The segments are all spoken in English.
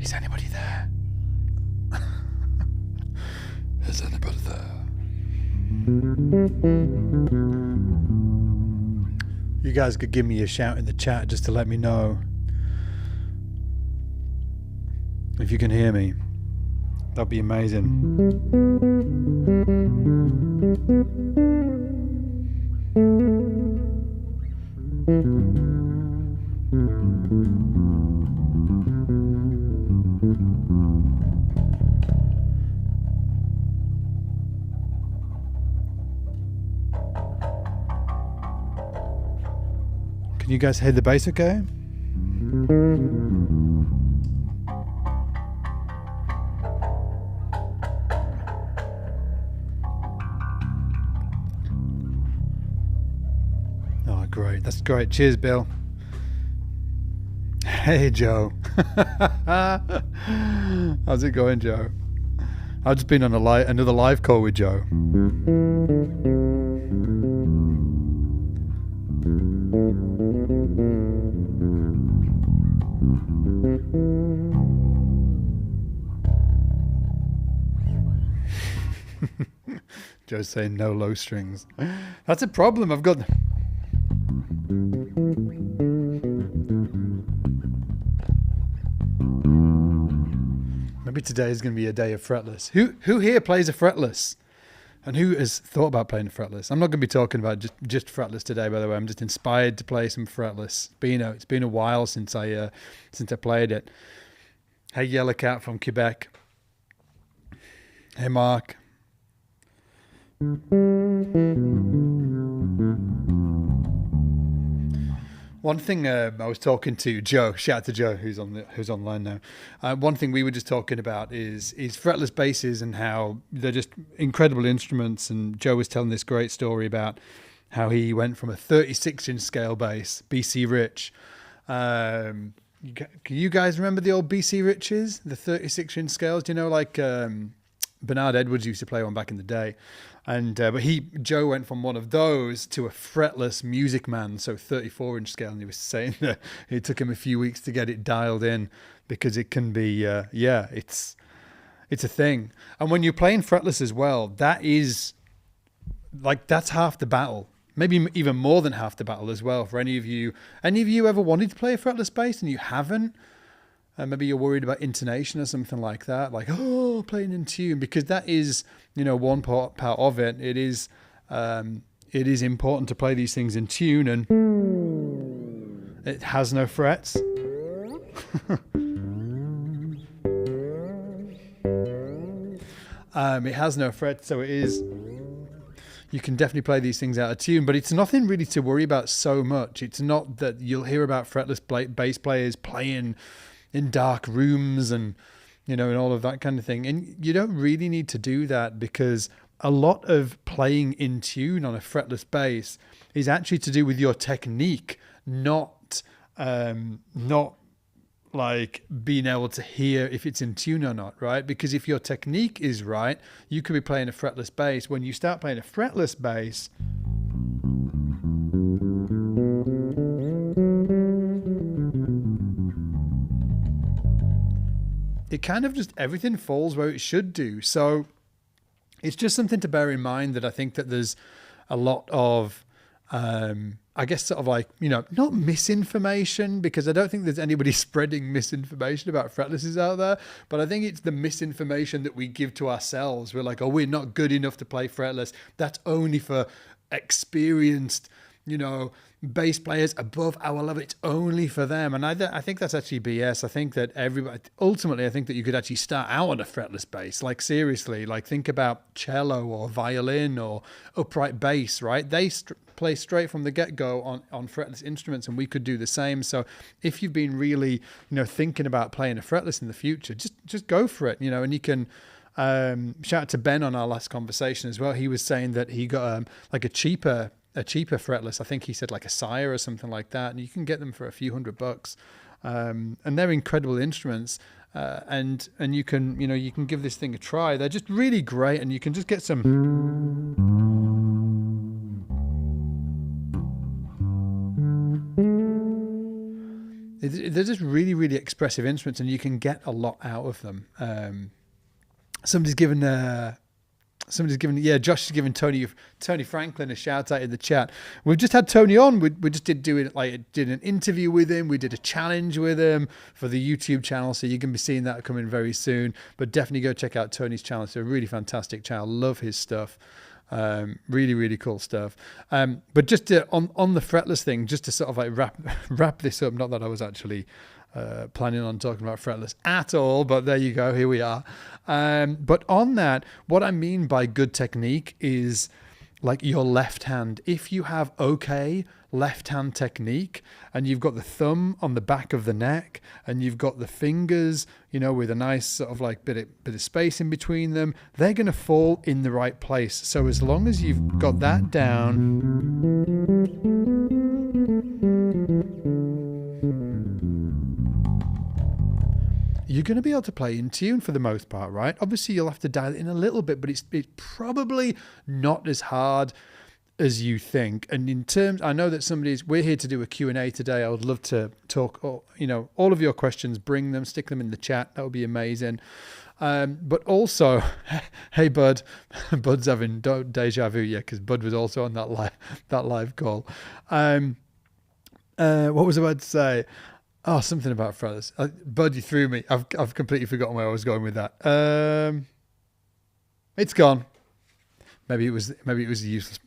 Is anybody there? Is anybody there? You guys could give me a shout in the chat just to let me know if you can hear me. That'd be amazing. Can you guys hear the bass okay? Oh, great. That's great. Cheers, Bill. Hey, Joe. How's it going, Joe? I've just been on another live call with Joe. Joe's saying no low strings. That's a problem. I've got... Maybe today is going to be a day of fretless. Who here plays a fretless? And who has thought about playing a fretless? I'm not going to be talking about just fretless today, by the way. I'm just inspired to play some fretless. It's been a while since I played it. Hey, Yellow Cat from Quebec. Hey, Mark. One thing I was talking to Joe, shout out to Joe who's online now. One thing we were just talking about is fretless basses and how they're just incredible instruments. And Joe was telling this great story about how he went from a 36-inch scale bass, BC Rich. Can you guys remember the old BC Riches, the 36-inch scales? Do you know, like Bernard Edwards used to play one back in the day. And but Joe went from one of those to a fretless Music Man, so 34-inch scale, and he was saying that it took him a few weeks to get it dialed in because it can be, it's a thing. And when you're playing fretless as well, that's half the battle, maybe even more than half the battle as well. For any of you ever wanted to play a fretless bass and you haven't? Maybe you're worried about intonation or something like that, like, oh, playing in tune, because that is, one part of it. It is important to play these things in tune, and it has no frets. It has no frets, so it is. You can definitely play these things out of tune, but it's nothing really to worry about so much. It's not that you'll hear about fretless bass players playing in dark rooms and and all of that kind of thing, and you don't really need to do that, because a lot of playing in tune on a fretless bass is actually to do with your technique, not like being able to hear if it's in tune or not, right? Because if your technique is right, you could be playing a fretless bass. When you start playing a fretless bass, it kind of just everything falls where it should do. So it's just something to bear in mind, that I think that there's a lot of, I guess, sort of like, not misinformation, because I don't think there's anybody spreading misinformation about fretlesses out there, but I think it's the misinformation that we give to ourselves. We're like, oh, we're not good enough to play fretless. That's only for experienced, bass players above our level. It's only for them. And I think that's actually BS. I think that ultimately, I think that you could actually start out on a fretless bass. Like, seriously, like, think about cello or violin or upright bass, right? They play straight from the get-go on fretless instruments, and we could do the same. So if you've been really, thinking about playing a fretless in the future, just go for it, and you can, shout out to Ben on our last conversation as well. He was saying that he got like a cheaper fretless. I think he said like a Sire or something like that, and you can get them for a few $100. And they're incredible instruments. And you can give this thing a try. They're just really great, and you can just get some. They're just really, really expressive instruments, and you can get a lot out of them. Somebody's given, Josh is giving Tony Franklin a shout out in the chat. We've just had Tony on. We just did an interview with him. We did a challenge with him for the YouTube channel, so you're going to be seeing that coming very soon. But definitely go check out Tony's channel. It's a really fantastic channel. Love his stuff. Really, really cool stuff. But just on the fretless thing, just to sort of like wrap this up. Not that I was actually planning on talking about fretless at all, but there you go, here we are. But on that, what I mean by good technique is like your left hand. If you have okay left hand technique, and you've got the thumb on the back of the neck, and you've got the fingers, with a nice sort of like bit of space in between them, they're going to fall in the right place. So as long as you've got that down, you're going to be able to play in tune for the most part, right? Obviously, you'll have to dial it in a little bit, but it's probably not as hard as you think. And in terms, I know that we're here to do a Q&A today. I would love to talk, all of your questions, bring them, stick them in the chat. That would be amazing. But also, hey, Bud. Bud's having deja vu, yeah, because Bud was also on that live call. What was I about to say? Oh, something about fretless. Bud, you threw me. I've completely forgotten where I was going with that. It's gone. Maybe it was a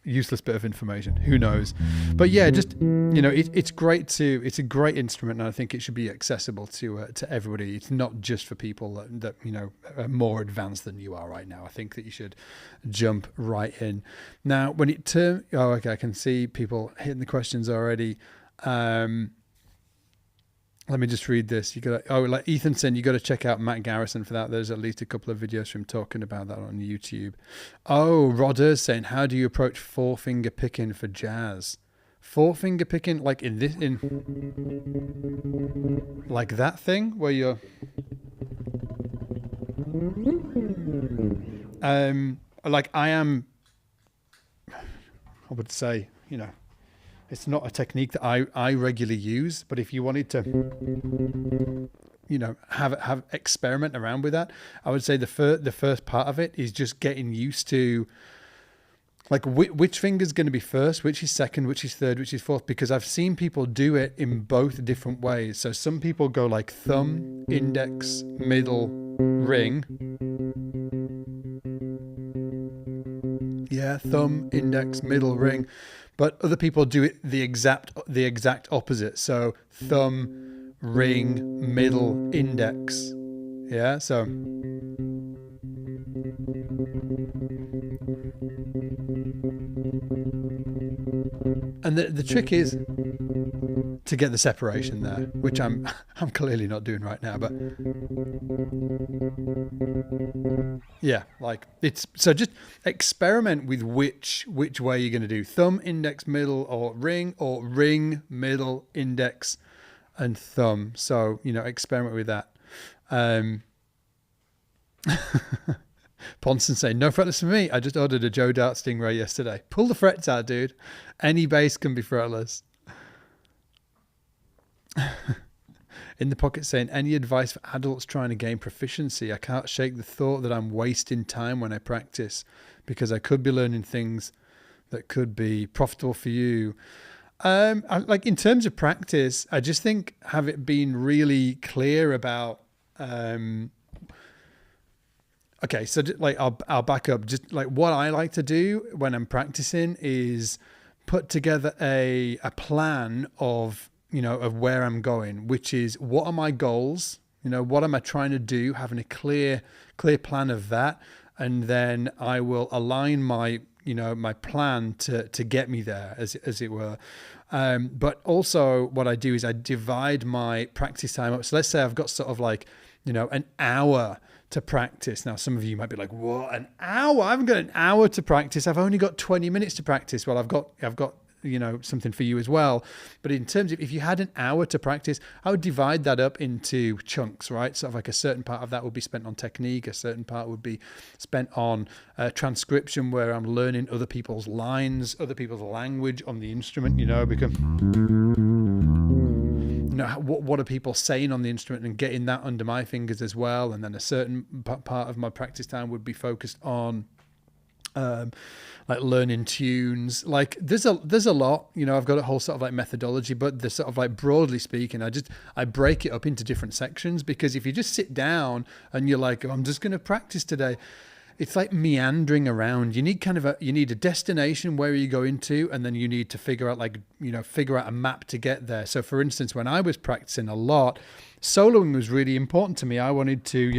useless bit of information. Who knows? But yeah, just it's great it's a great instrument, and I think it should be accessible to everybody. It's not just for people that are more advanced than you are right now. I think that you should jump right in. Now, when it okay, I can see people hitting the questions already. Let me just read this. Like Ethan said, you got to check out Matt Garrison for that. There's at least a couple of videos from him talking about that on YouTube. Oh, Rodder's saying, how do you approach 4-finger picking for jazz? 4-finger picking, like like that thing where you're, like I am. I would say, it's not a technique that I regularly use, but if you wanted to, have experiment around with that, I would say the first part of it is just getting used to, like, which finger's going to be first, which is second, which is third, which is fourth, because I've seen people do it in both different ways. So some people go like thumb, index, middle, ring. Yeah, thumb, index, middle, ring. But other people do it the exact opposite. So thumb, ring, middle, index. Yeah, so. And the trick is to get the separation there, which I'm clearly not doing right now, but yeah, like it's, so just experiment with which way you're going to do thumb, index, middle, or ring, middle, index, and thumb. So, experiment with that. Ponson saying, no fretless for me. I just ordered a Joe Dart Stingray yesterday. Pull the frets out, dude. Any bass can be fretless. In the pocket saying, any advice for adults trying to gain proficiency? I can't shake the thought that I'm wasting time when I practice because I could be learning things that could be profitable for you. Like in terms of practice, I just think have it been really clear about, okay, so like I'll back up. Just like what I like to do when I'm practicing is put together a plan of, of where I'm going, which is what are my goals? What am I trying to do? Having a clear plan of that. And then I will align my plan to get me there, as it were. But also what I do is I divide my practice time up. So let's say I've got sort of like, an hour to practice. Now, some of you might be like, what, an hour? I haven't got an hour to practice. I've only got 20 minutes to practice. Well, I've got something for you as well. But in terms of if you had an hour to practice, I would divide that up into chunks, right? Sort of like a certain part of that would be spent on technique, a certain part would be spent on transcription, where I'm learning other people's lines, other people's language on the instrument, because what are people saying on the instrument and getting that under my fingers as well. And then a certain part of my practice time would be focused on like learning tunes. Like there's a lot, I've got a whole sort of like methodology, but the sort of like broadly speaking, I break it up into different sections, because if you just sit down and you're like, oh, I'm just going to practice today, it's like meandering around. You need a destination, where are you going to, and then you need to figure out a map to get there. So for instance, when I was practicing a lot, soloing was really important to me. I wanted to,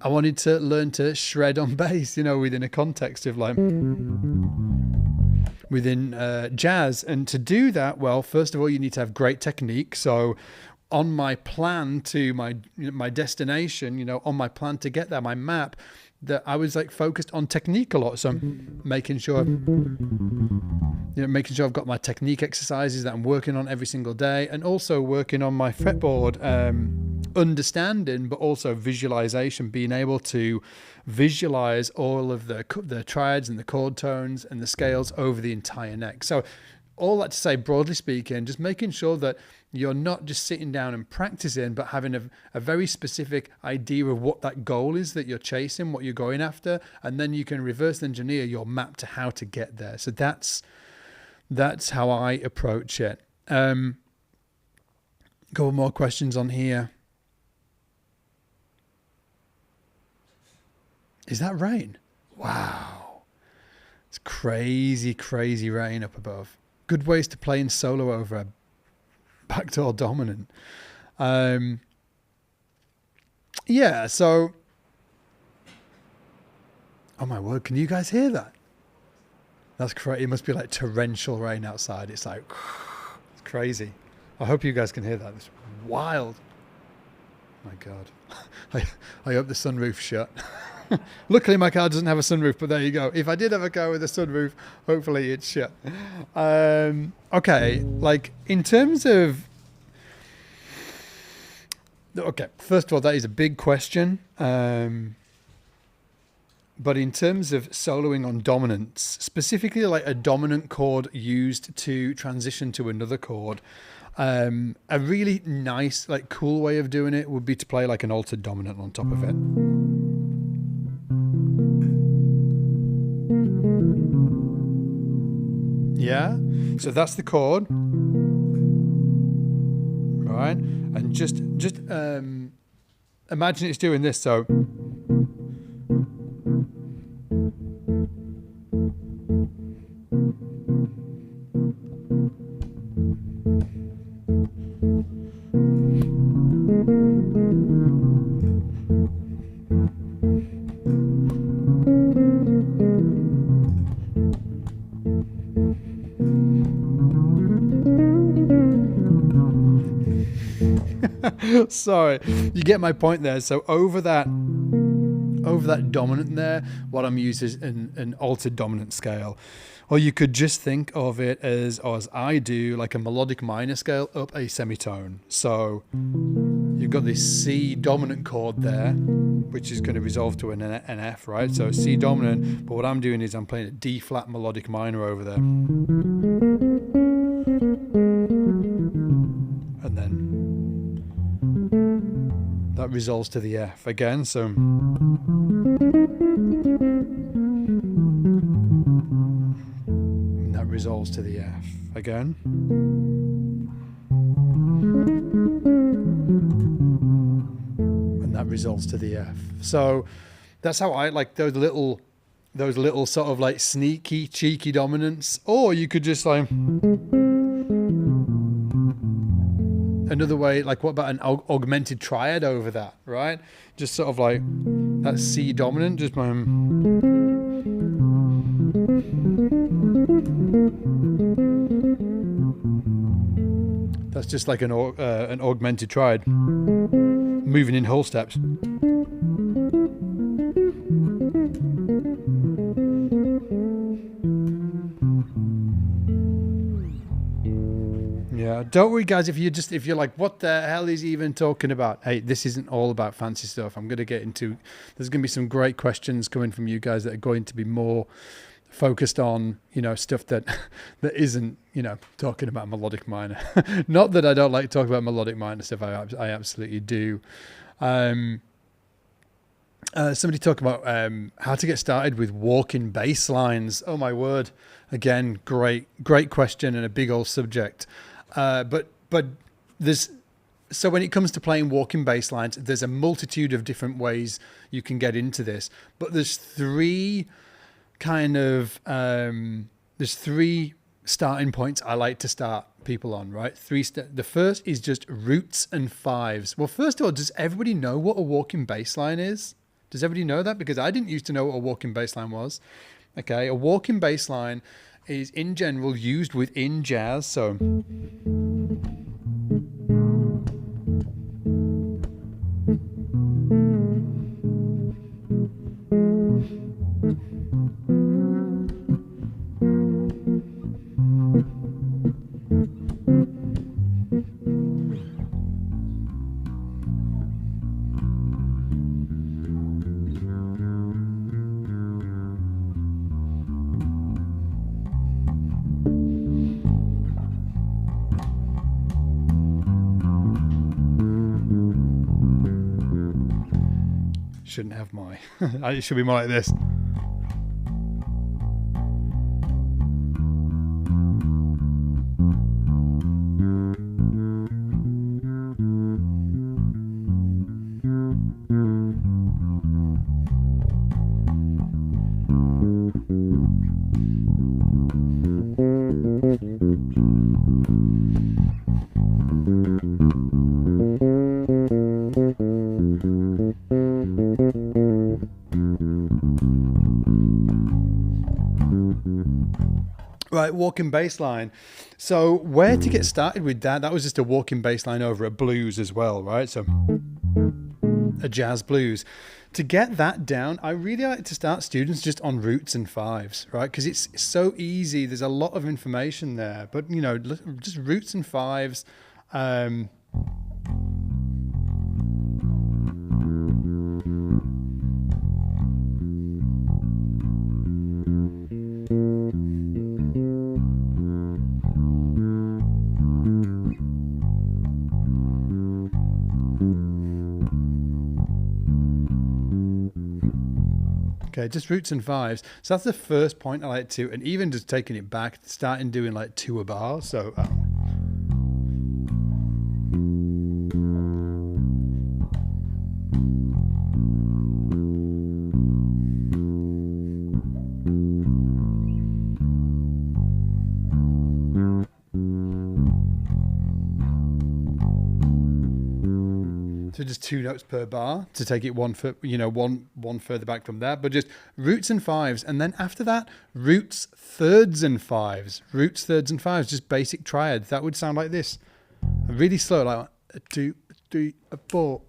I wanted to learn to shred on bass, within a context of like within jazz. And to do that, well, first of all, you need to have great technique. So on my plan to my destination, on my plan to get there, my map, that I was like focused on technique a lot. So making sure I've got my technique exercises that I'm working on every single day, and also working on my fretboard, understanding, but also visualization, being able to visualize all of the triads and the chord tones and the scales over the entire neck. So all that to say, broadly speaking, just making sure that you're not just sitting down and practicing, but having a very specific idea of what that goal is that you're chasing, what you're going after, and then you can reverse engineer your map to how to get there. So that's how I approach it. Couple more questions on here. Is that rain? Wow. It's crazy, crazy rain up above. Good ways to play in solo over a backdoor dominant. Yeah, so, oh my word, can you guys hear that? That's crazy. It must be like torrential rain outside. It's like, it's crazy. I hope you guys can hear that. It's wild. My God. I hope the sunroof's shut. Luckily my car doesn't have a sunroof, but there you go. If I did have a car with a sunroof, hopefully it's shut. Okay, like in terms of, okay, first of all, that is a big question. But in terms of soloing on dominants, specifically like a dominant chord used to transition to another chord, a really nice, like cool way of doing it would be to play like an altered dominant on top of it. Yeah, so that's the chord, right? And just imagine it's doing this. So sorry, you get my point there. So over that dominant there, what I'm using is an altered dominant scale. Or you could just think of it as I do, like a melodic minor scale up a semitone. So you've got this C dominant chord there, which is going to resolve to an F, right? So C dominant, but what I'm doing is I'm playing a D flat melodic minor over there. that resolves to the F again. So that resolves to the F again. And that resolves to the F. So that's how I like those little sort of like sneaky, cheeky dominants. Or you could just like another way, like what about an augmented triad over that, right? Just sort of like that C dominant, just my that's just like an augmented triad, moving in whole steps. Yeah, don't worry guys, if you're like, what the hell is he even talking about? Hey, this isn't all about fancy stuff. I'm going to get into, there's going to be some great questions coming from you guys that are going to be more focused on, you know, stuff that isn't, you know, talking about melodic minor. Not that I don't like talking about melodic minor stuff, I absolutely do. Somebody talk about how to get started with walking bass lines. Oh my word. Again, great question and a big old subject. But there's, so when it comes to playing walking bass lines, there's a multitude of different ways you can get into this. But there's three starting points I like to start people on, right? The first is just roots and fives. Well, first of all, does everybody know what a walking bass line is? Does everybody know that? Because I didn't used to know what a walking bass line was. Okay, a walking bass line is in general used within jazz. So shouldn't have my it should be more like this. Right, walking bass line. So where to get started with that? That was just a walking bass line over a blues as well, right? So a jazz blues. To get that down, I really like to start students just on roots and fives, right? Because it's so easy. There's a lot of information there, but you know, just roots and fives. Okay, just roots and fives. So that's the first point I like to, and even just taking it back, starting doing like two a bar. So so just two notes per bar to take it one further back from that, but just roots and fives. And then after that, roots, thirds and fives, roots, thirds and fives, just basic triads. That would sound like this. Really slow, like 1, 2, 3, 4.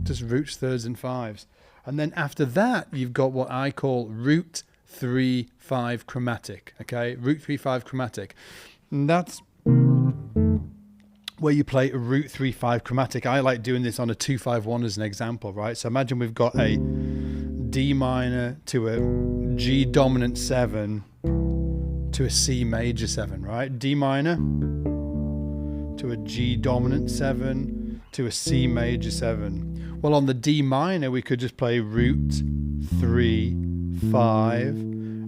Just just roots, thirds, and fives. And then after that, you've got what I call root 3-5 chromatic. Okay, root 3-5 chromatic. And that's where you play a root 3-5 chromatic. I like doing this on a 2-5-1 as an example, right? So imagine we've got a D minor to a G dominant 7 to a C major 7, right? D minor to a G dominant 7 to a C major 7. Well, on the D minor, we could just play root 3-5,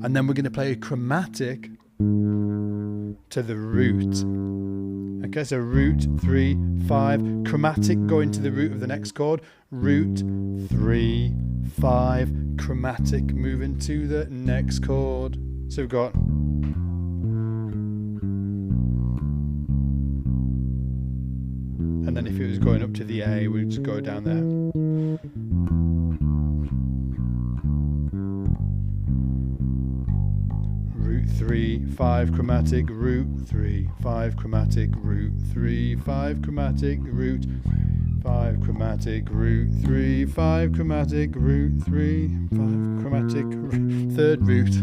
and then we're going to play a chromatic to the root. Okay, so root 3-5 chromatic going to the root of the next chord. Root 3-5 chromatic moving to the next chord. So we've got and then if it was going up to the A, we'd just go down there. Root 3-5 chromatic, root 3-5 chromatic, root 3-5 chromatic, root 5 chromatic, root 3-5 chromatic, root 3-5 chromatic, third root.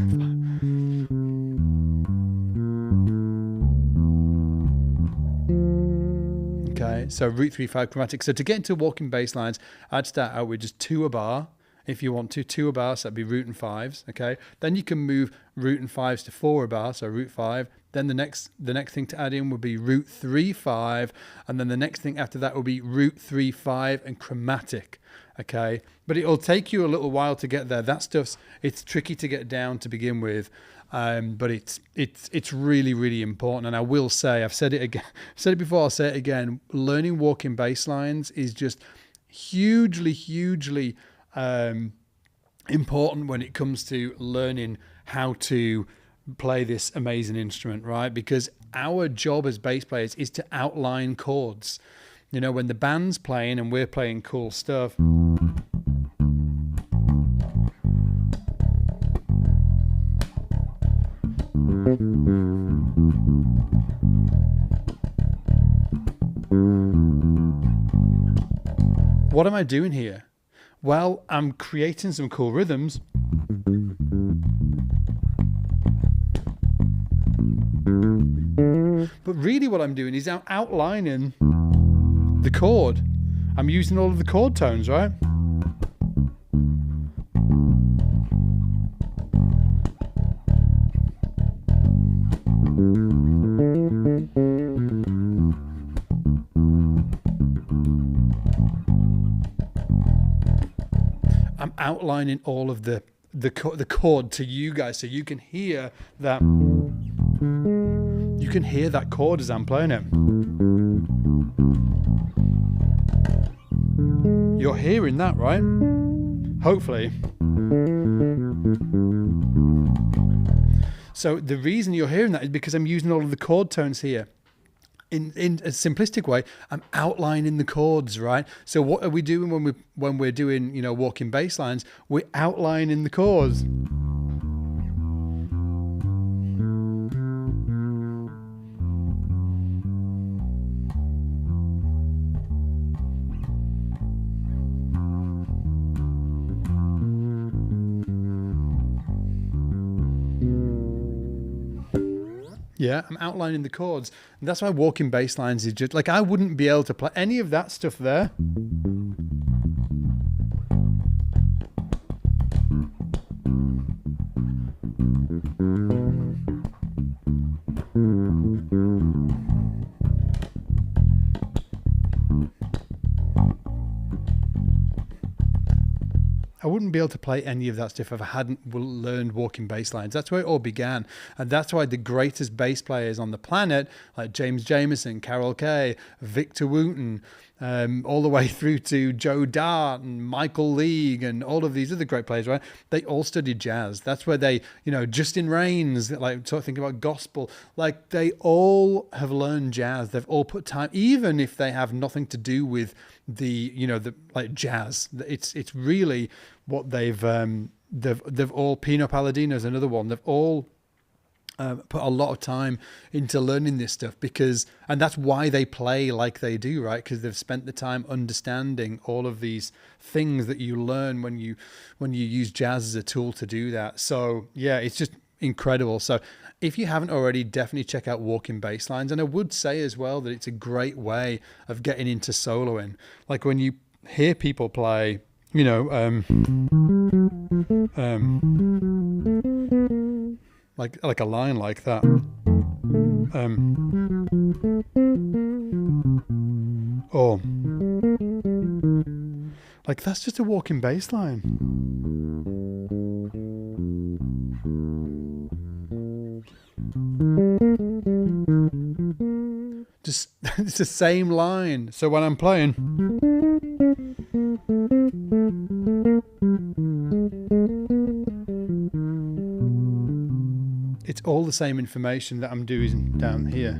Okay, so root 3-5 chromatic. So to get into walking bass lines, I'd start out with just 2 a bar. If you want to, 2 a bar, so that'd be root and 5s. Okay, then you can move root and 5s to 4 a bar, so root 5. Then the next thing to add in would be root 3-5, and then the next thing after that will be root 3-5 and chromatic. Okay, but it'll take you a little while to get there. That it's tricky to get down to begin with, but it's really, really important. And I will say, I've said it again, said it before, I'll say it again. Learning walking bass lines is just hugely important when it comes to learning how to play this amazing instrument, right? Because our job as bass players is to outline chords. You know, when the band's playing and we're playing cool stuff, what am I doing here? Well, I'm creating some cool rhythms. But really what I'm doing is I'm outlining the chord. I'm using all of the chord tones, right? I'm outlining all of the chord to you guys, so you can hear that. You can hear that chord as I'm playing it. You're hearing that, right? Hopefully. So the reason you're hearing that is because I'm using all of the chord tones here. In a simplistic way, I'm outlining the chords, right? So what are we doing when we're doing, you know, walking bass lines? We're outlining the chords. Yeah, I'm outlining the chords. And that's why walking bass lines is just like, I wouldn't be able to play any of that stuff there. I wouldn't be able to play any of that stuff if I hadn't learned walking bass lines. That's where it all began. And that's why the greatest bass players on the planet, like James Jamerson, Carol Kay, Victor Wooten, all the way through to Joe Dart and Michael League and all of these other great players, right? They all studied jazz. That's where they, you know, Justin Raines, like think about gospel, like they all have learned jazz. They've all put time, even if they have nothing to do with the, you know, the like jazz. It's really what they've all, Pino Palladino's another one. They've all put a lot of time into learning this stuff and that's why they play like they do, right? Because they've spent the time understanding all of these things that you learn when you use jazz as a tool to do that. So yeah, it's just incredible. So if you haven't already, definitely check out walking bass lines. And I would say as well that it's a great way of getting into soloing. Like when you hear people play, you know, like a line like that. Or like that's just a walking bass line. Just it's the same line. So when I'm playing, it's all the same information that I'm doing down here.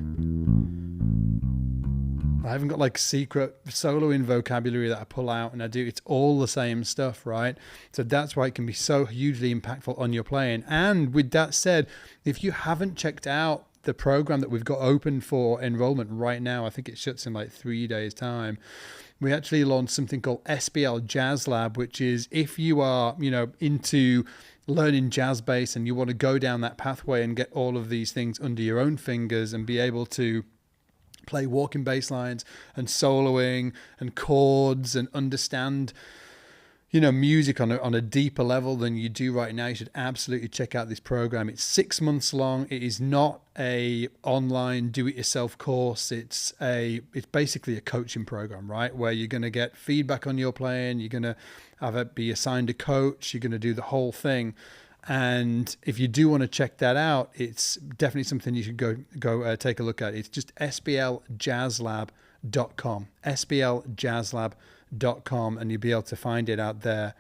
I haven't got like secret soloing vocabulary that I pull out and I do. It's all the same stuff, right? So that's why it can be so hugely impactful on your playing. And with that said, if you haven't checked out the program that we've got open for enrollment right now, I think it shuts in like 3 days time. We actually launched something called SBL Jazz Lab, which is if you are, you know, into learning jazz bass and you want to go down that pathway and get all of these things under your own fingers and be able to play walking bass lines and soloing and chords and understand, you know, music on a deeper level than you do right now, you should absolutely check out this program. It's 6 months long. It is not a online do-it-yourself course. It's basically a coaching program, right? Where you're going to get feedback on your playing. You're going to be assigned a coach. You're going to do the whole thing. And if you do want to check that out, it's definitely something you should go take a look at. It's just sbljazzlab.com, sbljazzlab.com, and you'll be able to find it out there.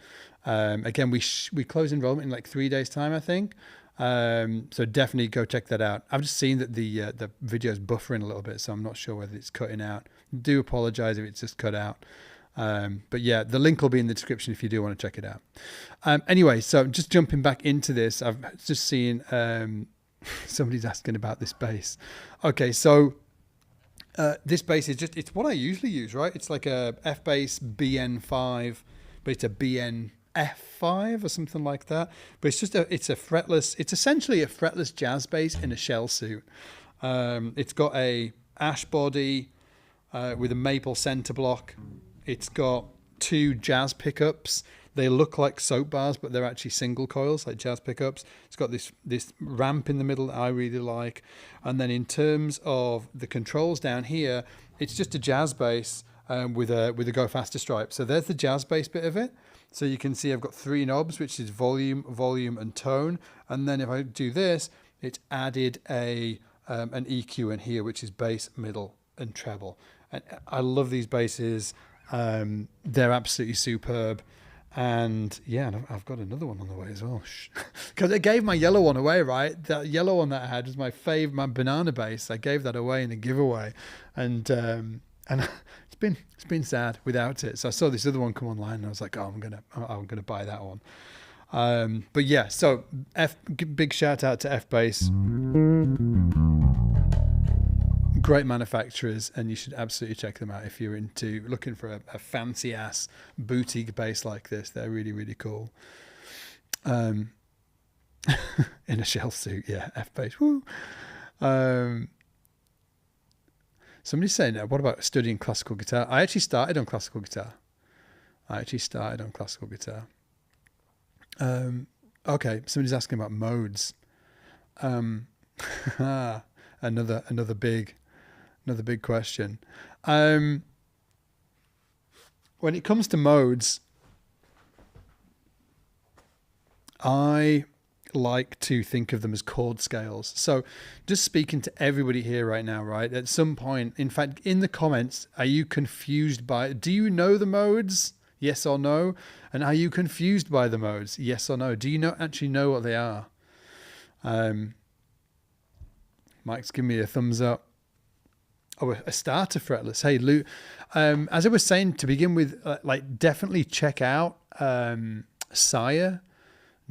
Again, we close enrollment in like 3 days time, I think. So definitely go check that out. I've just seen that the video is buffering a little bit, so I'm not sure whether it's cutting out. Do apologize if it's just cut out. But yeah, the link will be in the description if you do want to check it out. Anyway, so just jumping back into this, I've just seen somebody's asking about this bass. Okay, so this bass is it's what I usually use, right? It's like a F bass BN5, but it's a BNF5 or something like that. But it's essentially a fretless jazz bass in a shell suit. It's got a ash body with a maple center block. It's got 2 jazz pickups. They look like soap bars, but they're actually single coils, like jazz pickups. It's got this ramp in the middle that I really like. And then in terms of the controls down here, it's just a jazz bass with a go faster stripe. So there's the jazz bass bit of it. So you can see I've got 3 knobs, which is volume, and tone. And then if I do this, it's added an EQ in here, which is bass, middle, and treble. And I love these basses. They're absolutely superb. And yeah, I've got another one on the way as well. Because I gave my yellow one away, right? That yellow one that I had was my banana bass. I gave that away in a giveaway. And it's been sad without it. So I saw this other one come online and I was like, oh, I'm gonna buy that one. But yeah, so big shout out to F-Bass. Great manufacturers, and you should absolutely check them out if you're looking for a fancy ass boutique bass like this. They're really, really cool. In a shell suit, yeah, F-Bass. Woo. Somebody's saying, what about studying classical guitar? I actually started on classical guitar. Okay, somebody's asking about modes. Another big question. When it comes to modes, I like to think of them as chord scales. So just speaking to everybody here right now, right? At some point, in fact, in the comments, are you confused do you know the modes? Yes or no? And are you confused by the modes? Yes or no? Do you actually know what they are? Mike's giving me a thumbs up. Oh, a starter fretless. Hey, Lou. As I was saying to begin with, definitely check out Sire.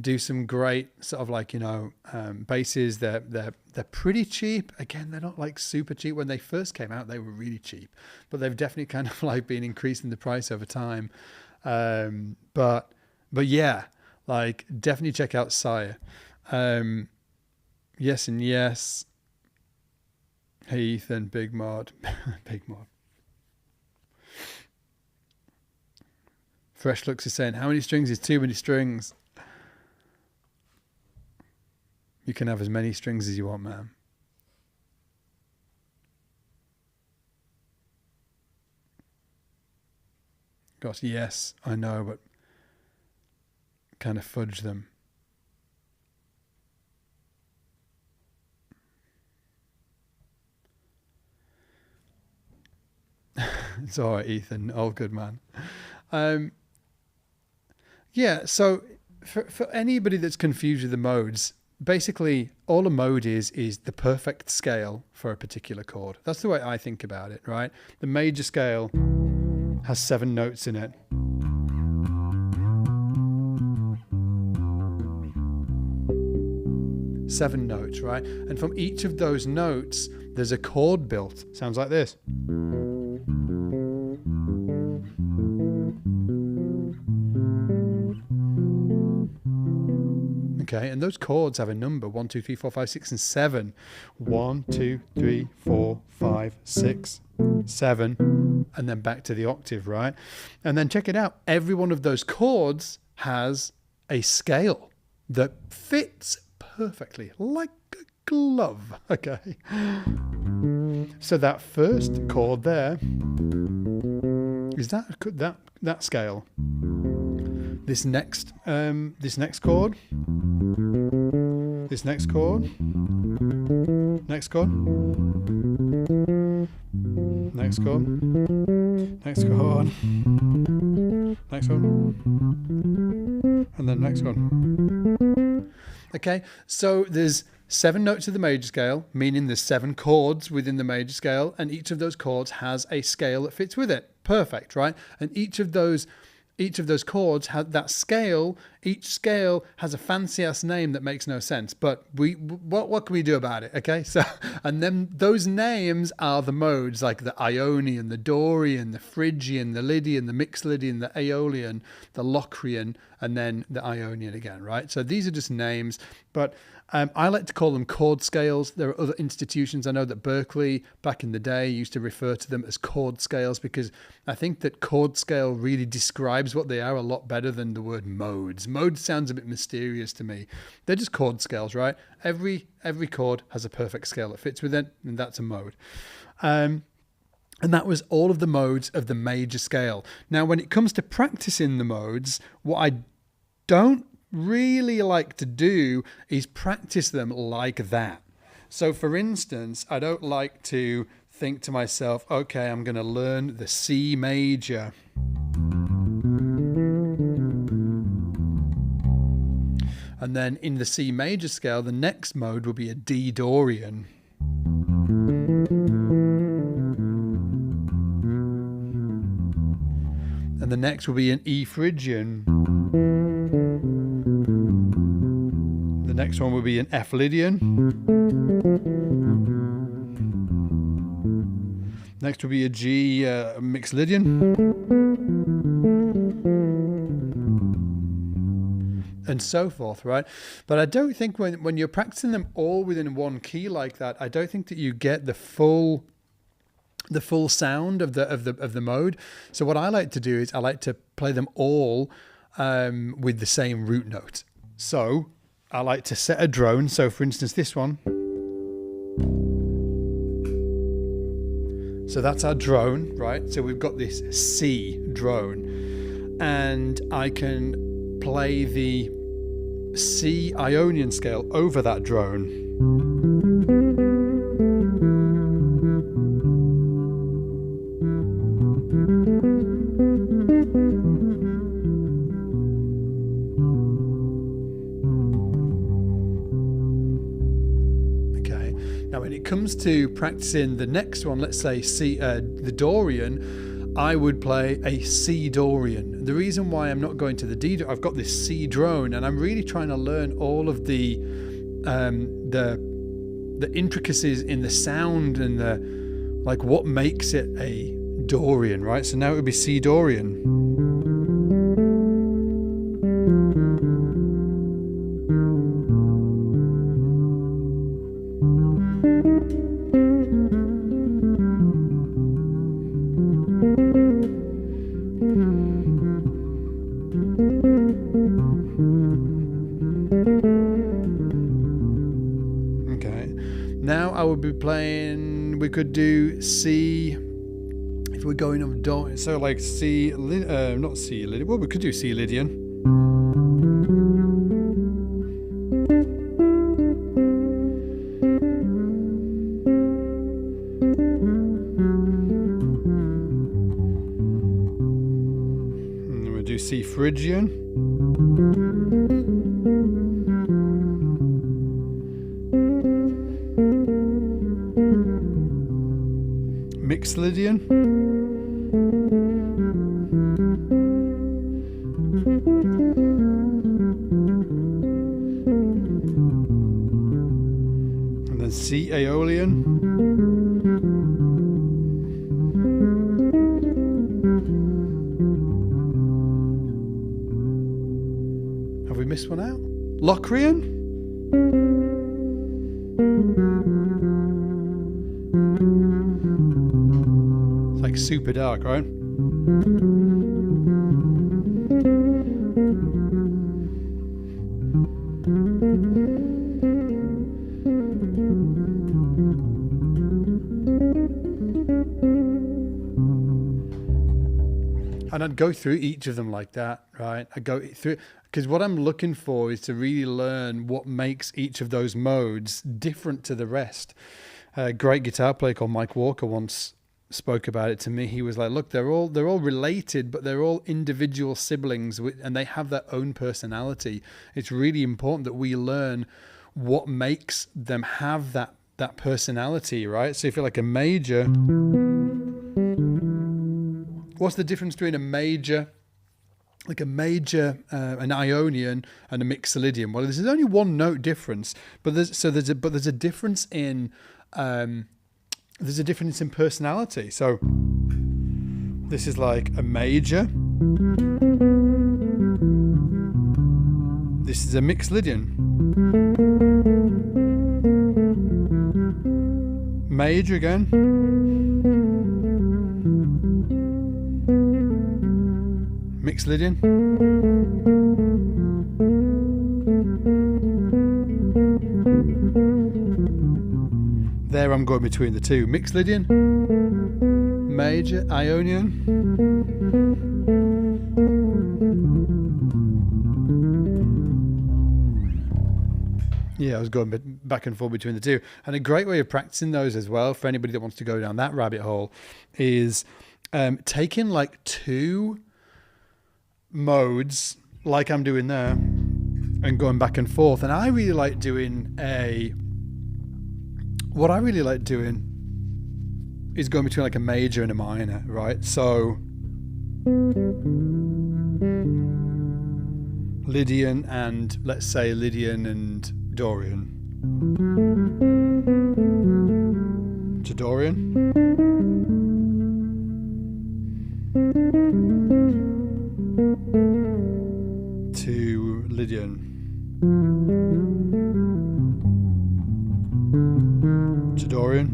do some great sort of like, basses. They're pretty cheap. Again, they're not like super cheap. When they first came out, they were really cheap, but they've definitely kind of like been increasing the price over time. But yeah, like definitely check out Sire. Yes and yes. Hey Ethan, Big Mod. Big Mod. Fresh Looks is saying, how many strings is too many strings? You can have as many strings as you want, man. Gosh, yes, I know, but kind of fudge them. It's all right, Ethan. All good, man. Yeah, so for anybody that's confused with the modes, basically all a mode is the perfect scale for a particular chord. That's the way I think about it, right? The major scale has 7 notes in it. Seven notes, right? And from each of those notes, there's a chord built. Sounds like this. Okay, and those chords have a number: 1, 2, 3, 4, 5, 6, and 7. 1, 2, 3, 4, 5, 6, 7, and then back to the octave, right? And then check it out. Every one of those chords has a scale that fits perfectly, like a glove. Okay. So that first chord there is that scale. This next chord, this next chord, next chord, next chord, next chord, next chord, and then next chord. Okay, so there's 7 notes of the major scale, meaning there's 7 chords within the major scale, and each of those chords has a scale that fits with it. Perfect, right? And each of those chords have that scale. Each scale has a fancy ass name that makes no sense, but what can we do about it? Okay, so and then those names are the modes, like the Ionian, the Dorian, the Phrygian, the Lydian, the Mixed Lydian, the Aeolian, the Locrian, and then the Ionian again, right? So these are just names, but I like to call them chord scales. There are other institutions. I know that Berkeley back in the day used to refer to them as chord scales, because I think that chord scale really describes what they are a lot better than the word modes. Modes sounds a bit mysterious to me. They're just chord scales, right? Every chord has a perfect scale that fits with it, and that's a mode. And that was all of the modes of the major scale. Now, when it comes to practicing the modes, what I don't really like to do is practice them like that. So for instance, I don't like to think to myself, okay, I'm going to learn the C major. And then in the C major scale, the next mode will be a D Dorian. And the next will be an E Phrygian. The next one will be an F Lydian. Next will be a G Mixed Lydian. And so forth, right? But I don't think when you're practicing them all within one key like that, I don't think that you get the full sound of the mode. So what I like to do is I like to play them all with the same root note. So I like to set a drone. So for instance, this one. So that's our drone, right? So we've got this C drone, and I can play the C Ionian scale over that drone. Now, when it comes to practicing the next one, let's say the Dorian, I would play a C Dorian. The reason why I'm not going to the D, I've got this C drone, and I'm really trying to learn all of the intricacies in the sound and the like what makes it a Dorian, right? So now it would be C Dorian. Now I would be playing, we could do C, if we're going on Do, so like C, not C Lydian, well we could do C Lydian. And then we'll do C Phrygian. Mixed Lydian. And then C Aeolian. Have we missed one out? Locrian? Like super dark, right? And I'd go through each of them like that, right? I go through, because what I'm looking for is to really learn what makes each of those modes different to the rest. A great guitar player called Mike Walker once spoke about it to me. He was like, look, they're all related, but they're all individual siblings, and they have their own personality. It's really important that we learn what makes them have that personality, right? So if you're like a major, what's the difference between a major, an Ionian and a Mixolydian? Well, there's only one note difference, but there's a difference in personality. So this is like a major. This is a Mixolydian. Major again. Mixolydian. There I'm going between the two. Mixolydian, major, Ionian. Yeah, I was going back and forth between the two. And a great way of practicing those as well, for anybody that wants to go down that rabbit hole, is taking like two modes, like I'm doing there, and going back and forth. And I really like doing what I really like doing is going between like a major and a minor, right? So Lydian and, let's say, Lydian and Dorian. To Dorian. To Lydian. To Dorian.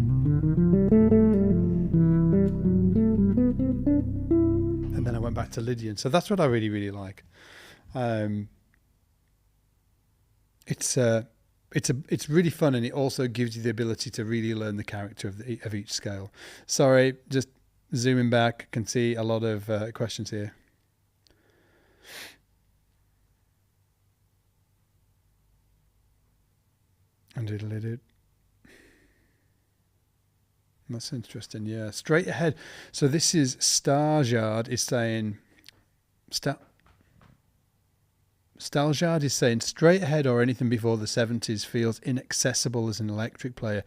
And then I went back to Lydian. So that's what I really, really like. It's really fun, and it also gives you the ability to really learn the character of each scale. Sorry, just zooming back, can see a lot of questions here. And diddly-doo. That's interesting, yeah. Straight ahead. So this is Starjard is saying Staljard is saying straight ahead or anything before the 70s feels inaccessible as an electric player.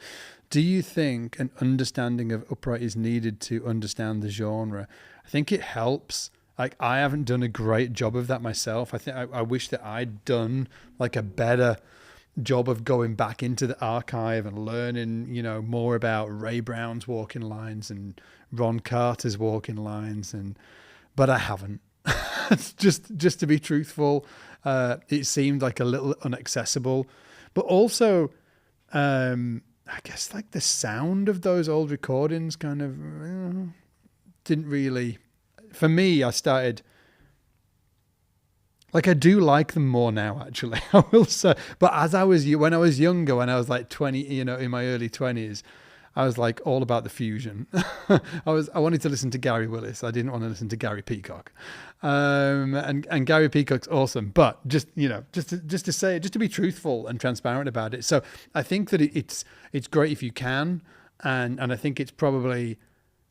Do you think an understanding of upright is needed to understand the genre? I think it helps. Like, I haven't done a great job of that myself. I wish that I'd done like a better job of going back into the archive and learning, more about Ray Brown's walking lines and Ron Carter's walking lines, but I haven't. just to be truthful, it seemed like a little inaccessible, but also, I guess like the sound of those old recordings kind of didn't really. For me, I started. Like, I do like them more now, actually, I will say. But when I was younger, when I was like 20, in my early 20s, I was like all about the fusion. I wanted to listen to Gary Willis. I didn't want to listen to Gary Peacock. And Gary Peacock's awesome. But just to say, just to be truthful and transparent about it. So I think that it's great if you can. And I think it's probably,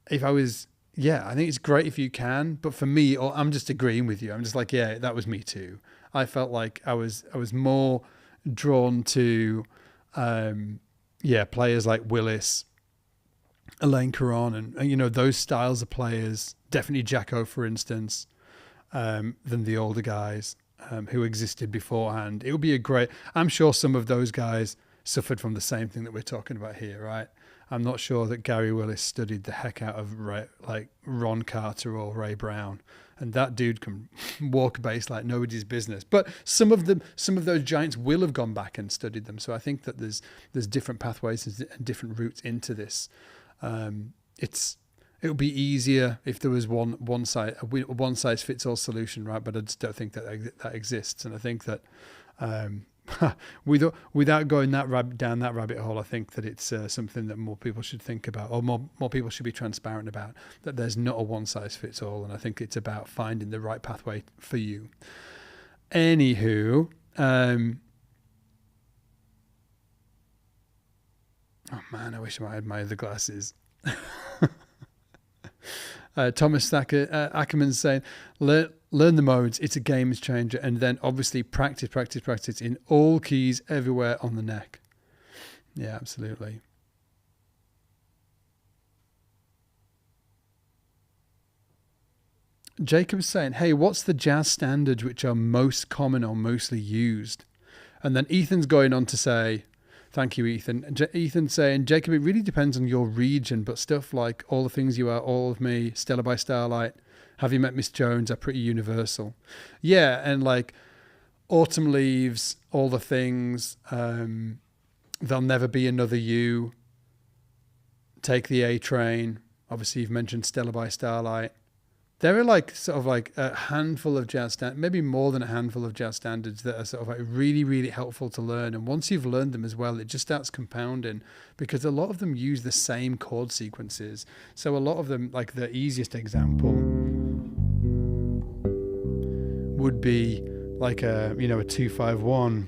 I think it's great if you can, but for me, I'm just agreeing with you. I'm just like, yeah, that was me too. I felt like I was more drawn to, players like Willis, Elaine Caron, and those styles of players. Definitely Jacko, for instance, than the older guys who existed beforehand. It would be I'm sure some of those guys suffered from the same thing that we're talking about here, right? I'm not sure that Gary Willis studied the heck out of Ron Carter or Ray Brown, and that dude can walk a bass like nobody's business. But some of those giants will have gone back and studied them. So I think that there's different pathways and different routes into this. It would be easier if there was one size fits all solution, right? But I just don't think that exists, and I think that. Without going down that rabbit hole, I think that it's something that more people should think about, or more people should be transparent about, that there's not a one size fits all, and I think it's about finding the right pathway for you. Anywho, oh man, I wish I had my other glasses. Thomas Ackerman's saying, learn the modes. It's a game changer. And then obviously practice in all keys everywhere on the neck. Yeah, absolutely. Jacob's saying, hey, what's the jazz standards which are most common or mostly used? And then Ethan's going on to say, thank you, Ethan. Ethan saying, Jacob, it really depends on your region, but stuff like All the Things You Are, All of Me, Stella by Starlight, Have You Met Miss Jones are pretty universal. Yeah, and like Autumn Leaves, All the Things, There'll Never Be Another You, Take the A Train. Obviously, you've mentioned Stella by Starlight. There are like sort of like a handful of jazz standards, maybe more than a handful of jazz standards that are sort of like really, really helpful to learn. And once you've learned them as well, it just starts compounding, because a lot of them use the same chord sequences. So a lot of them, like the easiest example would be like a 2-5-1.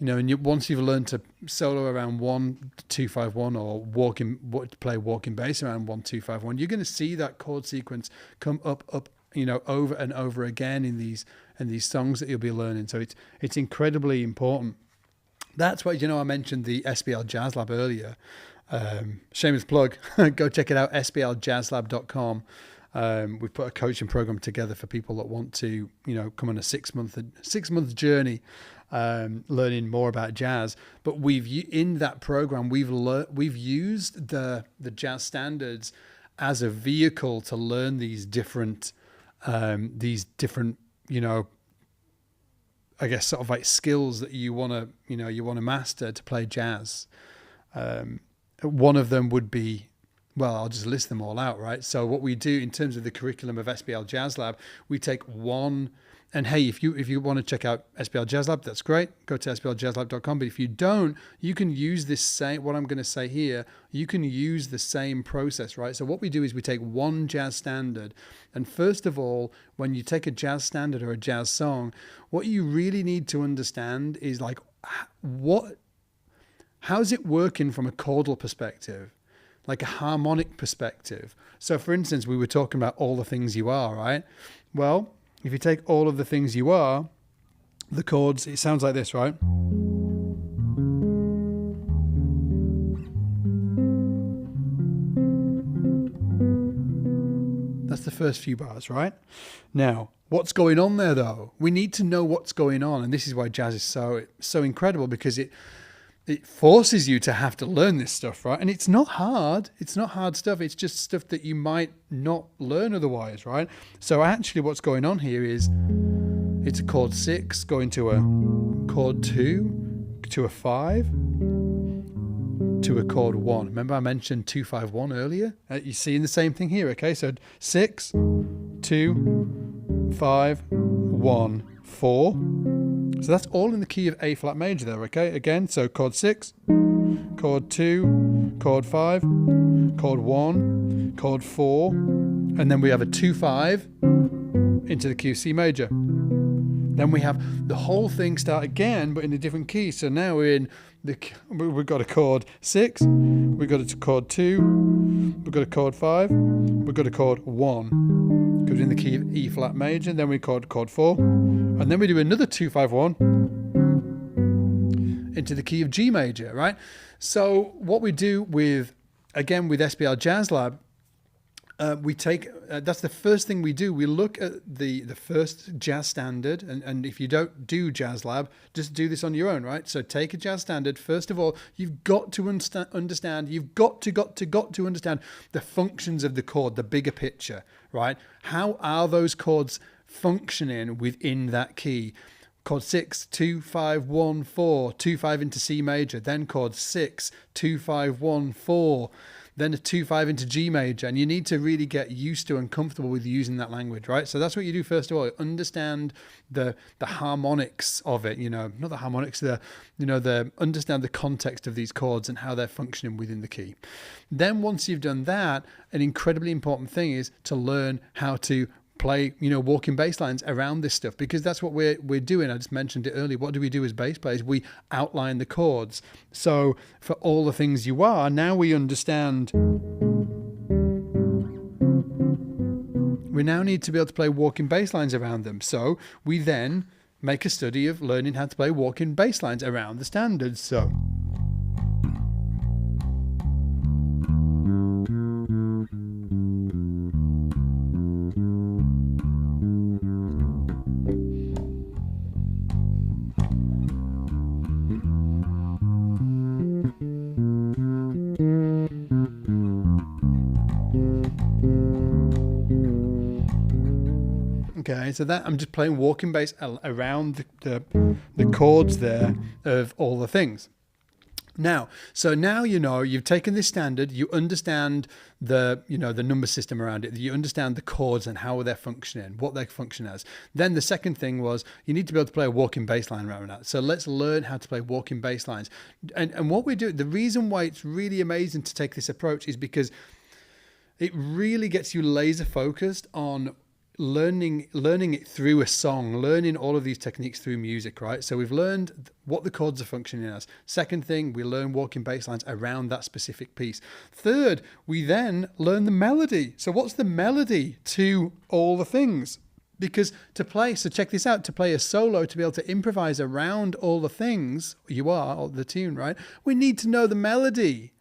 And once you've learned to solo around 1-2-5-1 or play walking bass around 1-2-5-1, you're going to see that chord sequence come up, over and over again in these songs that you'll be learning. So it's incredibly important. That's why I mentioned the SBL Jazz Lab earlier. Shameless plug. Go check it out. SBLJazzLab.com. We've put a coaching program together for people that want to, come on a 6-month journey, learning more about jazz. But in that program, we've used the jazz standards as a vehicle to learn these different, I guess sort of like skills that you want to master to play jazz. One of them would be, well, I'll just list them all out, right? So what we do in terms of the curriculum of SBL Jazz Lab, we take one, and hey, if you want to check out SBL Jazz Lab, that's great. Go to sbljazzlab.com. But if you don't, you can use what I'm going to say here, you can use the same process, right? So what we do is we take one jazz standard. And first of all, when you take a jazz standard or a jazz song, what you really need to understand is like, how's it working from a chordal perspective? like a harmonic perspective. So for instance, we were talking about all the things you are, right? Well, if you take all of the things you are, the chords, it sounds like this, right? That's the first few bars, right? Now, what's going on there though? We need to know what's going on. And this is why jazz is so incredible, because it forces you to have to learn this stuff, right? And it's not hard. It's not hard stuff. It's just stuff that you might not learn otherwise, right? So actually what's going on here is it's a chord 6 going to a chord 2 to a 5 to a chord 1. Remember I mentioned 2, 5, 1 earlier? You're seeing the same thing here, okay? So 6, 2, 5, 1, 4. So that's all in the key of A flat major there, okay? Again, so chord 6, chord 2, chord 5, chord 1, chord 4, and then we have a 2, 5 into the key of C major. Then we have the whole thing start again, but in a different key. So now we're in we've got a chord 6, we've got a chord 2, we've got a chord 5, we've got a chord 1. Goes in the key of E flat major, then we chord 4, and then we do another 2, 5, 1 into the key of G major, right? So what we do with SBL Jazz Lab, we take, that's the first thing we do. We look at the first jazz standard, and if you don't do Jazz Lab, just do this on your own, right? So take a jazz standard. First of all, you've got to understand, you've got to understand the functions of the chord, the bigger picture, right? How are those chords functioning within that key? Chord 6, 2, 5, 1, 4, 2, 5 into C major, then chord 6, 2, 5, 1, 4, then a 2, 5 into G major, and you need to really get used to and comfortable with using that language, right? So that's what you do first of all. Understand the harmonics of it, not the harmonics, understand the context of these chords and how they're functioning within the key. Then once you've done that, an incredibly important thing is to learn how to play, walking bass lines around this stuff, because that's what we're doing. I just mentioned it earlier. What do we do as bass players? We outline the chords. So for all the things you are, now we understand. We now need to be able to play walking bass lines around them. So we then make a study of learning how to play walking bass lines around the standards. So okay, so that I'm just playing walking bass around the chords there of all the things. Now you've taken this standard, you understand the number system around it, you understand the chords and how they're functioning, what they function as. Then the second thing was you need to be able to play a walking bass line around that. So let's learn how to play walking bass lines. And what we do, the reason why it's really amazing to take this approach is because it really gets you laser focused on learning it through a song, learning all of these techniques through music, right? So we've learned what the chords are functioning as. Second thing, we learn walking bass lines around that specific piece. Third, we then learn the melody. So what's the melody to all the things? Because so check this out, to play a solo, to be able to improvise around all the things or the tune, right? We need to know the melody,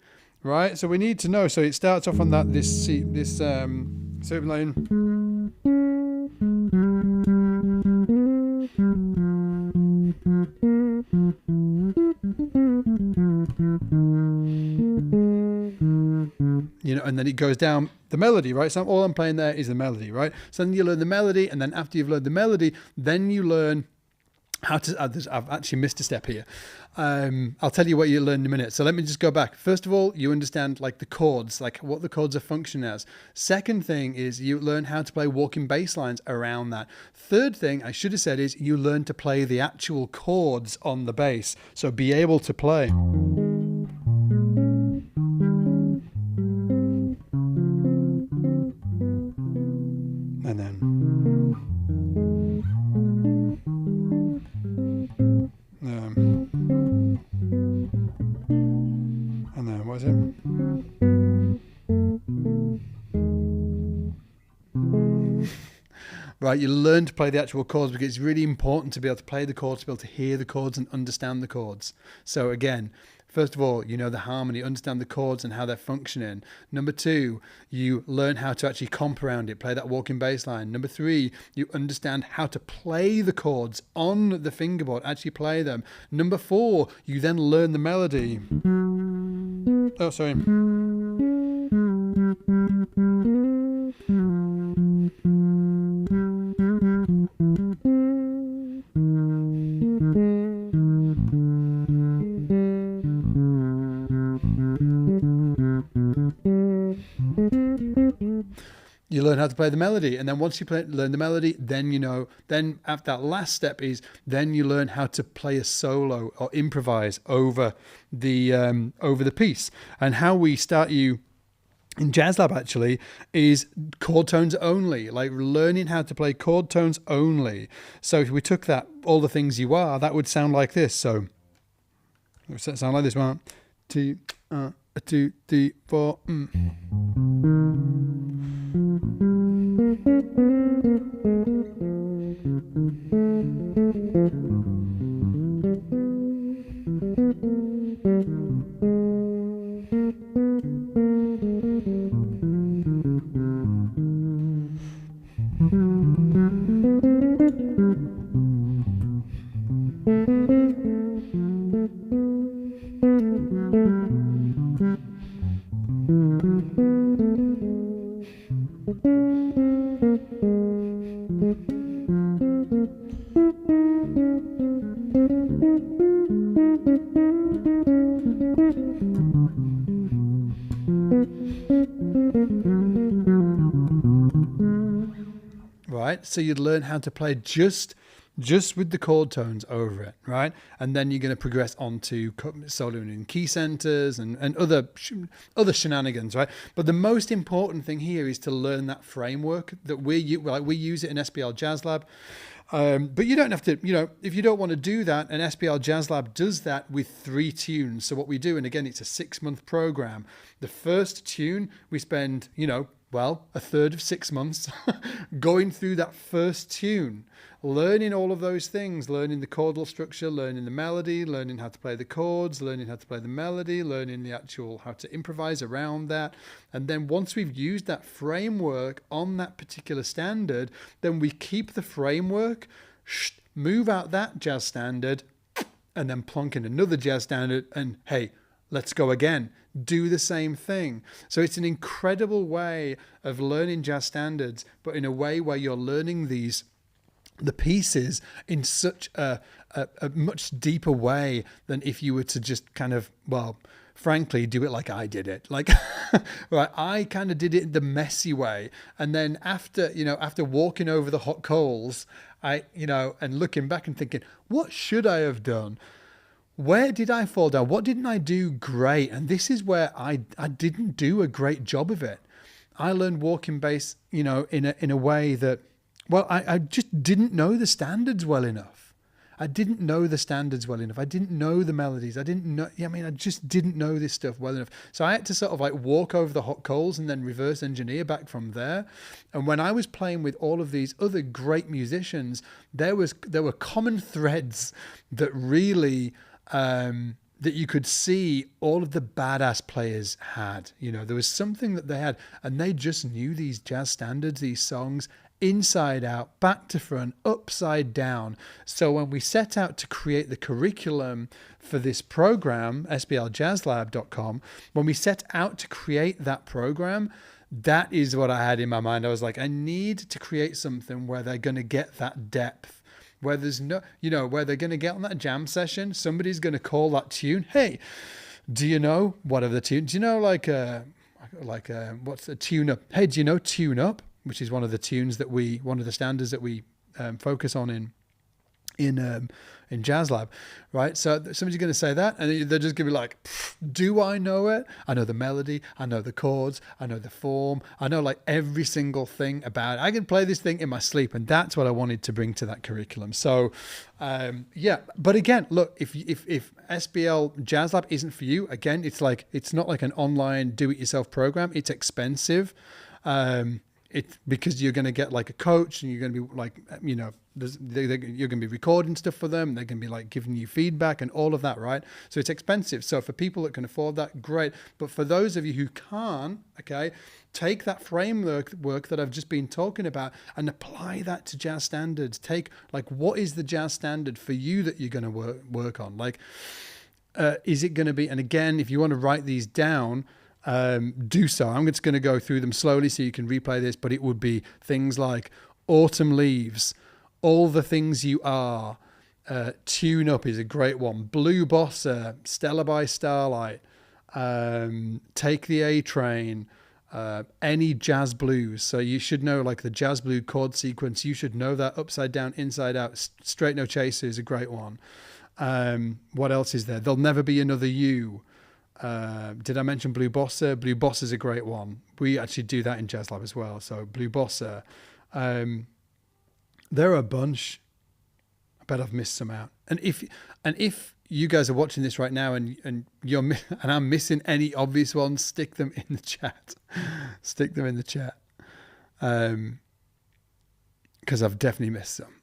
right? So we need to know. So it starts off on this certain line. And then it goes down the melody, right? So all I'm playing there is the melody, right? So then you learn the melody, and then after you've learned the melody, then you learn how to, I've actually missed a step here. I'll tell you what you learn in a minute. So let me just go back. First of all, you understand like the chords, like what the chords are functioning as. Second thing is you learn how to play walking bass lines around that. Third thing I should have said is you learn to play the actual chords on the bass. So be able to play. And then. And then what is it? right? You learn to play the actual chords because it's really important to be able to play the chords, to be able to hear the chords and understand the chords. So again, first of all, you know the harmony, understand the chords and how they're functioning. Number 2, you learn how to actually comp around it, play that walking bass line. Number 3, you understand how to play the chords on the fingerboard, actually play them. Number 4, you then learn the melody. Oh, sorry. You learn how to play the melody, and then once you learn the melody, then after that last step is then you learn how to play a solo or improvise over the piece. And how we start you in Jazz Lab actually is chord tones only, like learning how to play chord tones only. So if we took that, all the things you are, that would sound like this. So it would sound like this: 1, 2, 2, 3, 4. Right, so you'd learn how to play just with the chord tones over it, right? And then you're going to progress on to soloing in key centers and other shenanigans, right? But the most important thing here is to learn that framework that we use it in SPL Jazz Lab. But you don't have to, if you don't want to do that, and SPL Jazz Lab does that with 3 tunes. So what we do, and again, it's a 6-month program. The first tune, we spend, a third of 6 months going through that first tune, learning all of those things, learning the chordal structure, learning the melody, learning how to play the chords, learning how to play the melody, learning the actual how to improvise around that. And then once we've used that framework on that particular standard, then we keep the framework, move out that jazz standard, and then plonk in another jazz standard, and hey, let's go again. Do the same thing. So it's an incredible way of learning jazz standards, but in a way where you're learning the pieces in such a much deeper way than if you were to just kind of, frankly, do it like I did it. Like, right, I kind of did it the messy way. And then after walking over the hot coals, and looking back and thinking, what should I have done? Where did I fall down? What didn't I do great? And this is where I didn't do a great job of it. I learned walking bass, in a way that, I just didn't know the standards well enough. I didn't know the standards well enough. I didn't know the melodies. I just didn't know this stuff well enough. So I had to sort of like walk over the hot coals and then reverse engineer back from there. And when I was playing with all of these other great musicians, there were common threads that really, that you could see all of the badass players had. There was something that they had, and they just knew these jazz standards, these songs, inside out, back to front, upside down. So when we set out to create the curriculum for this program, spljazzlab.com, when we set out to create that program, that is what I had in my mind. I was like, I need to create something where they're going to get that depth, where there's no, where they're going to get on that jam session. Somebody's going to call that tune. Hey, do you know whatever the tune? Do you know what's the tune up? Hey, do you know Tune Up? Which is one of the tunes one of the standards that we focus on in Jazz Lab, right? So somebody's going to say that, and they're just going to be like, do I know it? I know the melody, I know the chords, I know the form, I know like every single thing about it. I can play this thing in my sleep, and that's what I wanted to bring to that curriculum. So, but again, look, if SPL Jazz Lab isn't for you, again, it's not like an online do-it-yourself program. It's expensive. it because you're going to get like a coach and you're going to be like, you know, you're going to be recording stuff for them. They're going to be like giving you feedback and all of that, right? So it's expensive. So for people that can afford that, great. But for those of you who can't, okay, take that framework that I've just been talking about and apply that to jazz standards. Take like, what is the jazz standard for you that you're going to work on? Like, is it going to be, and again, if you want to write these down, do so. I'm just going to go through them slowly so you can replay this, but it would be things like Autumn Leaves, All the Things You Are, Tune Up is a great one, Blue Bossa, Stella by Starlight, Take the A Train, any jazz blues. So you should know like the jazz blue chord sequence. You should know that upside down, inside out. Straight No Chaser is a great one. What else is there? There'll Never Be Another You. Did I mention Blue Bossa? Blue Bossa is a great one. We actually do that in Jazz Lab as well. So Blue Bossa. There are a bunch. I bet I've missed some out. And if you guys are watching this right now and I'm missing any obvious ones, stick them in the chat. Stick them in the chat. Because I've definitely missed some.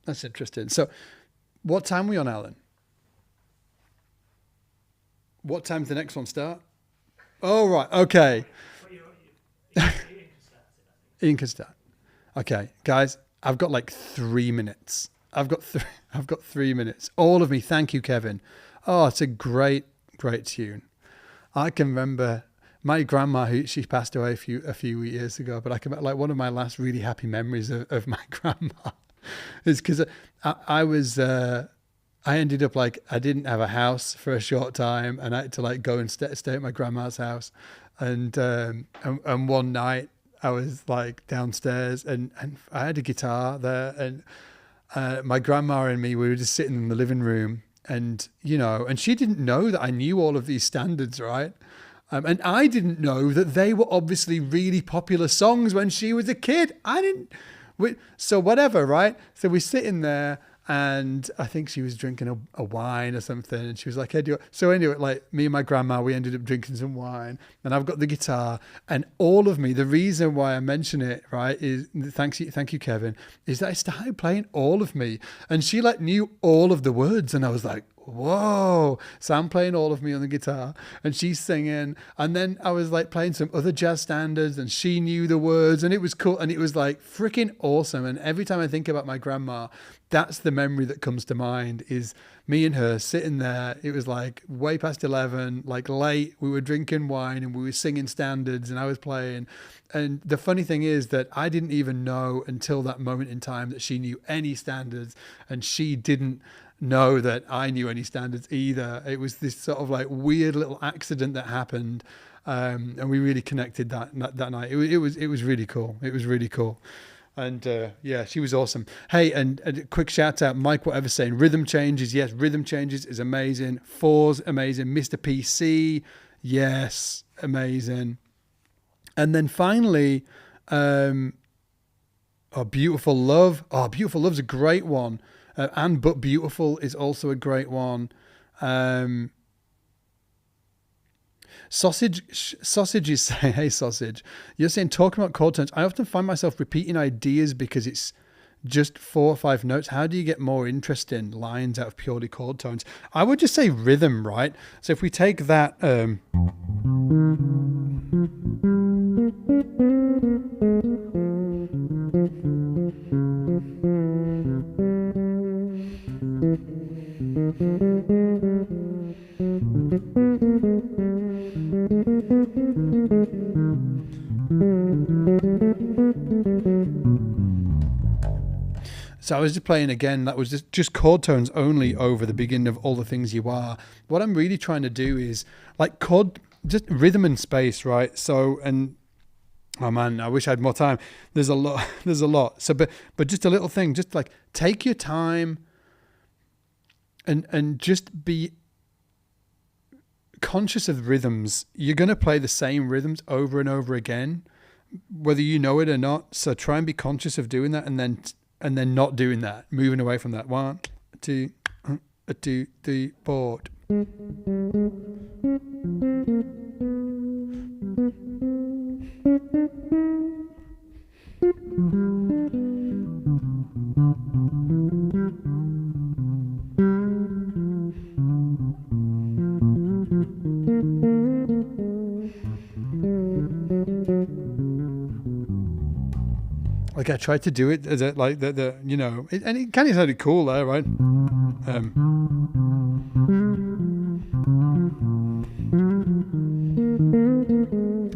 That's interesting. So what time are we on, Alan? What time's the next one start? Oh, right. Okay. Ian can start. Okay, guys, I've got like 3 minutes. I've got 3 minutes. All of me. Thank you, Kevin. Oh, it's a great tune. I can remember my grandma, she passed away a few years ago, but I can, like, one of my last really happy memories of my grandma is because I ended up like, I didn't have a house for a short time and I had to like go and stay at my grandma's house. And one night I was like downstairs and I had a guitar there and my grandma and me, we were just sitting in the living room and, you know, and she didn't know that I knew all of these standards, right? And I didn't know that they were obviously really popular songs when she was a kid. So whatever, right? So we're sitting there and I think she was drinking a wine or something. And she was like, hey, so anyway, like me and my grandma, we ended up drinking some wine and I've got the guitar and all of me, the reason why I mention it, right, is thank you, Kevin, is that I started playing All of Me and she like knew all of the words. And I was like, whoa. So I'm playing All of Me on the guitar and she's singing. And then I was like playing some other jazz standards and she knew the words and it was cool. And it was like freaking awesome. And every time I think about my grandma, that's the memory that comes to mind is me and her sitting there. It was like way past 11, like late. We were drinking wine and we were singing standards and I was playing. And the funny thing is that I didn't even know until that moment in time that she knew any standards and she didn't know that I knew any standards either. It was this sort of like weird little accident that happened. And we really connected that night. It was really cool. It was really cool. And yeah, she was awesome. Hey, and a quick shout out, Mike, whatever saying, Rhythm Changes. Yes, Rhythm Changes is amazing. Fours, amazing. Mr. PC, yes, amazing. And then finally, Beautiful Love. Oh, Beautiful Love's a great one. And But Beautiful is also a great one. Sausage is saying, hey Sausage, you're saying talking about chord tones. I often find myself repeating ideas because it's just 4 or 5 notes. How do you get more interesting lines out of purely chord tones? I would just say rhythm, right? So if we take that, so I was just playing again. That was just chord tones only over the beginning of All the Things You Are. What I'm really trying to do is like just rhythm and space, right? So, and oh man, I wish I had more time. There's a lot. So, but just a little thing, just like take your time and just be conscious of rhythms. You're going to play the same rhythms over and over again, whether you know it or not. So try and be conscious of doing that and then not doing that, moving away from that. 1, 2, 3, 4. Like I tried to do it as a, like the you know, and it kind of sounded cool there, right?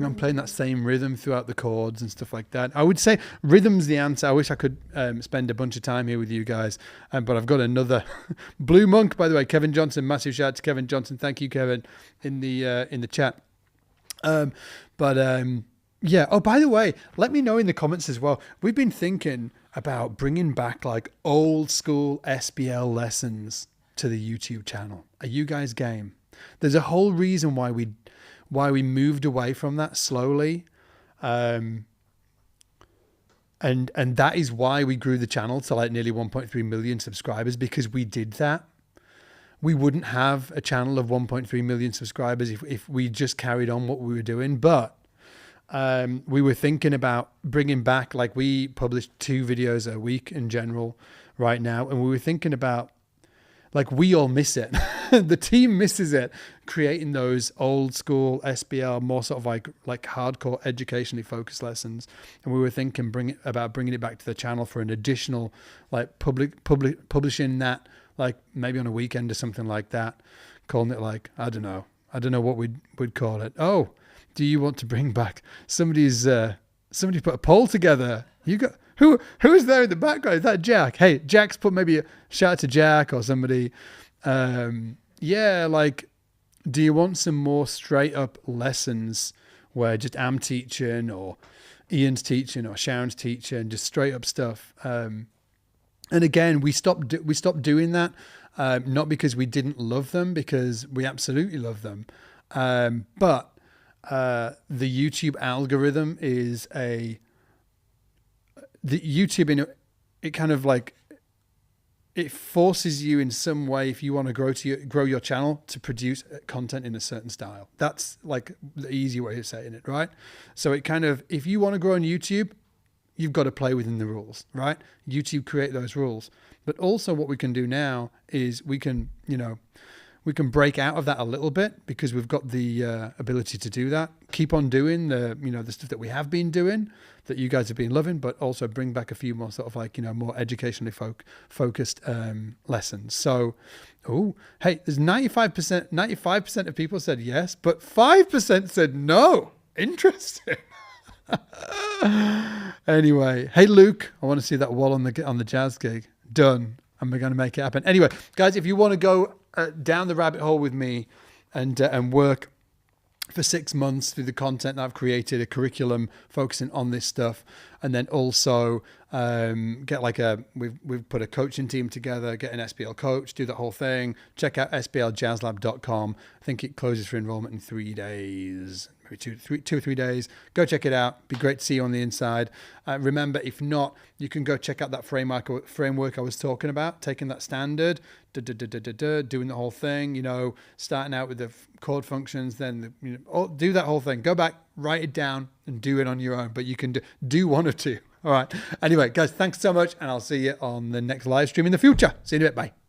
I'm playing that same rhythm throughout the chords and stuff like that. I would say rhythm's the answer. I wish I could spend a bunch of time here with you guys, but I've got another Blue Monk, by the way. Kevin Johnson, massive shout out to Kevin Johnson. Thank you, Kevin, in the chat. Yeah. Oh, by the way, let me know in the comments as well. We've been thinking about bringing back like old school SBL lessons to the YouTube channel. Are you guys game? There's a whole reason why we moved away from that slowly. And that is why we grew the channel to like nearly 1.3 million subscribers, because we did that. We wouldn't have a channel of 1.3 million subscribers if we just carried on what we were doing. But we were thinking about bringing back, like we publish 2 videos a week in general right now. And we were thinking about, like, we all miss it. The team misses it, creating those old school SBL, more sort of like hardcore educationally focused lessons. And we were thinking about bringing it back to the channel for an additional, like publishing that, like maybe on a weekend or something like that, calling it like, I don't know what we'd call it. Oh, do you want to bring back somebody put a poll together? You got who's there in the background? Is that Jack? Hey, Jack's put maybe a shout out to Jack or somebody. Yeah, like, do you want some more straight up lessons where just I'm teaching or Ian's teaching or Sharon's teaching, just straight up stuff? And again, we stopped doing that, not because we didn't love them, because we absolutely love them. But the YouTube algorithm is the YouTube it kind of like, it forces you in some way, if you want to grow your channel, to produce content in a certain style. That's like the easy way of saying it, right? So it kind of, if you want to grow on YouTube, you've got to play within the rules, right? YouTube create those rules. But also what we can do now is we can break out of that a little bit, because we've got the ability to do that. Keep on doing the stuff that we have been doing, that you guys have been loving, but also bring back a few more sort of like, more educationally focused lessons. So, hey, there's 95% of people said yes, but 5% said no. Interesting. Anyway, hey Luke, I want to see that wall on the jazz gig. Done. And we're going to make it happen. Anyway, guys, if you want to go down the rabbit hole with me and work for 6 months through the content that I've created, a curriculum focusing on this stuff, and then also get like we've put a coaching team together, get an SBL coach, do the whole thing. Check out sbljazzlab.com. I think it closes for enrollment in 3 days, maybe 2 or 3 days. Go check it out. Be great to see you on the inside. Remember, if not, you can go check out that framework I was talking about, taking that standard, doing the whole thing, starting out with the chord functions, then do that whole thing. Go back, write it down, and do it on your own. But you can do one or two. All right. Anyway, guys, thanks so much, and I'll see you on the next live stream in the future. See you in a bit. Bye.